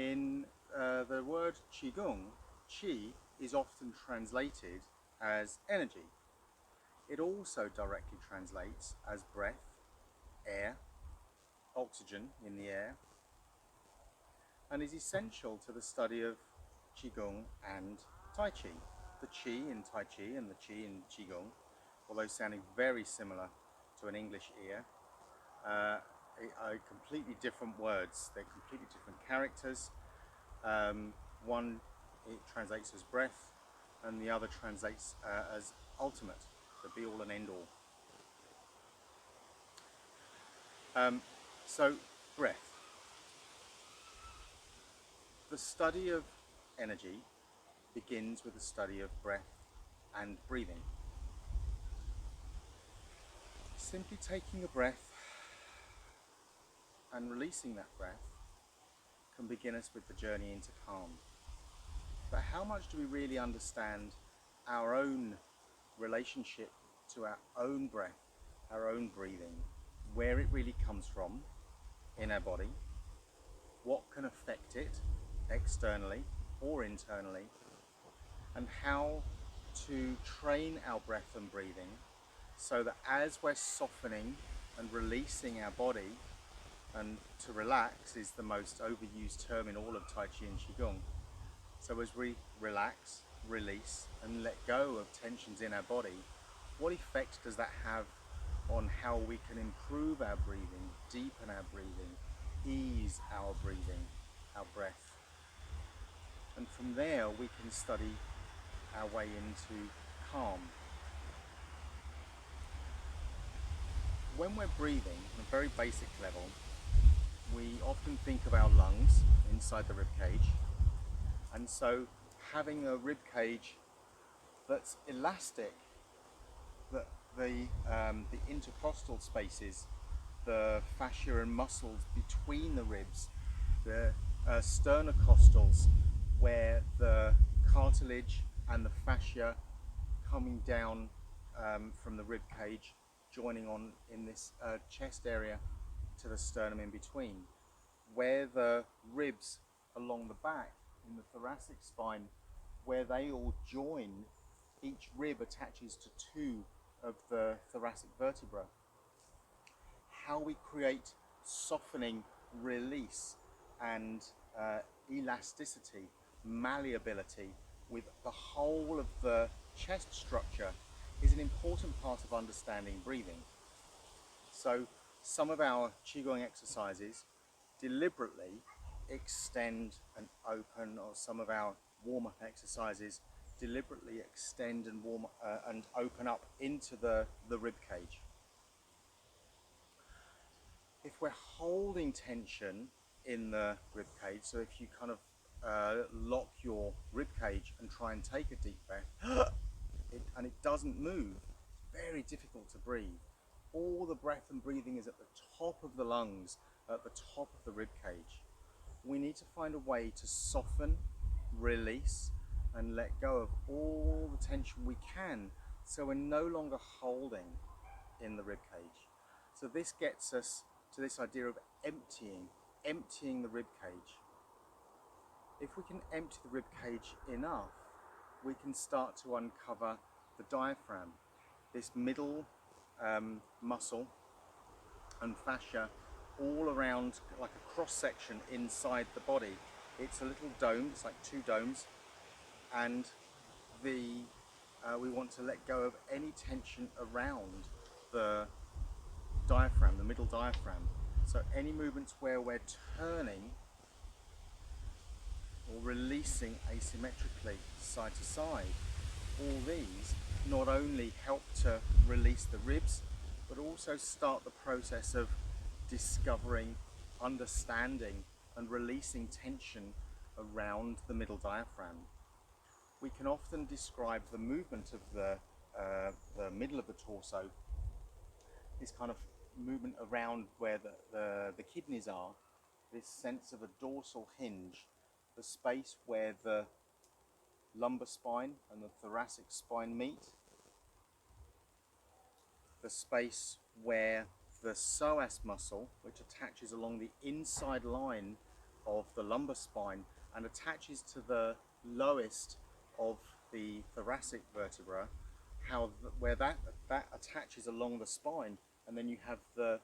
In the word Qigong, Qi is often translated as energy. It also directly translates as breath, air, oxygen in the air, and is essential to the study of Qigong and Tai Chi. The Qi in Tai Chi and the Qi in Qigong, although sounding very similar to an English ear, are completely different words. They're completely different characters. One it translates as breath, and the other translates as ultimate, the be all and end all. So breath. The study of energy begins with the study of breath and breathing. Simply taking a breath and releasing that breath can begin us with the journey into calm. But how much do we really understand our own relationship to our own breath, our own breathing, where it really comes from in our body, what can affect it externally or internally, and how to train our breath and breathing so that as we're softening and releasing our body, and to relax is the most overused term in all of Tai Chi and Qigong. So as we relax, release and let go of tensions in our body, what effect does that have on how we can improve our breathing, deepen our breathing, ease our breathing, our breath? And from there we can study our way into calm. When we're breathing on a very basic level, we often think of our lungs inside the rib cage, and so having a rib cage that's elastic, that the intercostal spaces, the fascia and muscles between the ribs, the sternocostals, where the cartilage and the fascia coming down from the rib cage, joining on in this chest area to the sternum in between, where the ribs along the back in the thoracic spine, where they all join, each rib attaches to two of the thoracic vertebra. How we create softening, release and elasticity, malleability with the whole of the chest structure is an important part of understanding breathing. So some of our Qigong exercises deliberately extend and open, or some of our warm-up exercises deliberately extend and warm and open up into the rib cage. If we're holding tension in the rib cage, so if you kind of lock your rib cage and try and take a deep breath and it doesn't move, it's very difficult to breathe. All the breath and breathing is at the top of the lungs, at the top of the rib cage. We need to find a way to soften, release and let go of all the tension we can, so we're no longer holding in the rib cage. So this gets us to this idea of emptying the rib cage. If we can empty the rib cage enough, we can start to uncover the diaphragm, this middle muscle and fascia all around, like a cross section inside the body. It's a little dome, it's like two domes, and we want to let go of any tension around the diaphragm, the middle diaphragm. So any movements where we're turning or releasing asymmetrically side to side, all these not only help to release the ribs, but also start the process of discovering, understanding and releasing tension around the middle diaphragm. We can often describe the movement of the middle of the torso, this kind of movement around where the kidneys are, this sense of a dorsal hinge, the space where the lumbar spine and the thoracic spine meet, the space where the psoas muscle, which attaches along the inside line of the lumbar spine and attaches to the lowest of the thoracic vertebra, where that attaches along the spine, and then you have the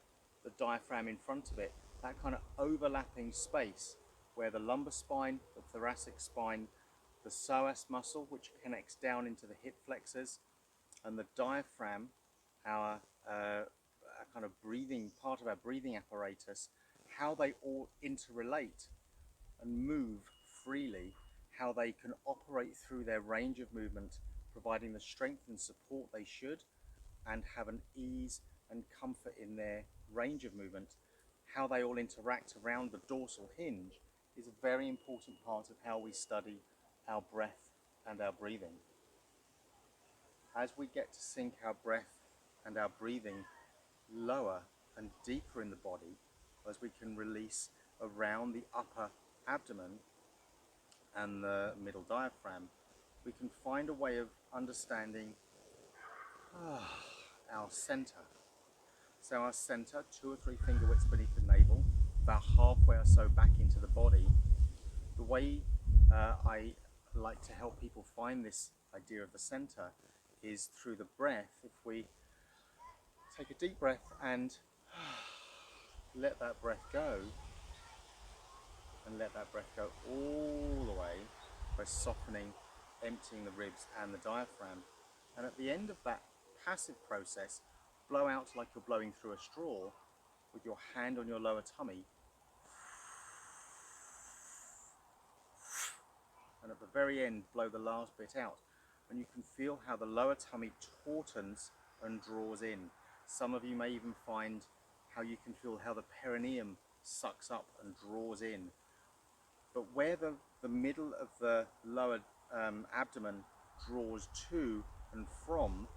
diaphragm in front of it, that kind of overlapping space where the lumbar spine, the thoracic spine, the psoas muscle, which connects down into the hip flexors, and the diaphragm, our kind of breathing, part of our breathing apparatus, how they all interrelate and move freely, how they can operate through their range of movement, providing the strength and support they should, and have an ease and comfort in their range of movement, how they all interact around the dorsal hinge is a very important part of how we study our breath and our breathing. As we get to sink our breath and our breathing lower and deeper in the body, as we can release around the upper abdomen and the middle diaphragm, we can find a way of understanding our center. So our center, 2 or 3 finger widths beneath the navel, about halfway or so back into the body. The way I like to help people find this idea of the center is through the breath. If we take a deep breath and let that breath go, and let that breath go all the way by softening, emptying the ribs and the diaphragm. And at the end of that passive process, blow out like you're blowing through a straw with your hand on your lower tummy. And at the very end, blow the last bit out. And you can feel how the lower tummy tautens and draws in. Some of you may even find how you can feel how the perineum sucks up and draws in. But where the middle of the lower abdomen draws to and from,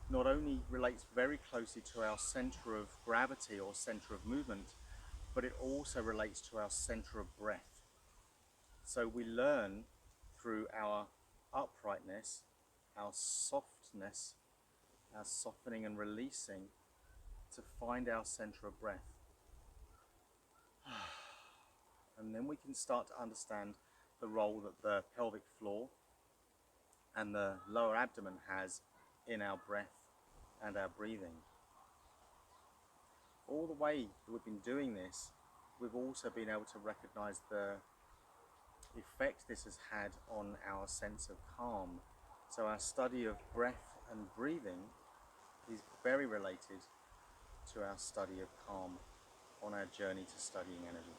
not only relates very closely to our center of gravity or center of movement, but it also relates to our center of breath. So we learn through our uprightness, our softness, our softening and releasing, to find our center of breath. And then we can start to understand the role that the pelvic floor and the lower abdomen has in our breath and our breathing. All the way that we've been doing this, we've also been able to recognize the effect this has had on our sense of calm. So our study of breath and breathing is very related to our study of calm on our journey to studying energy.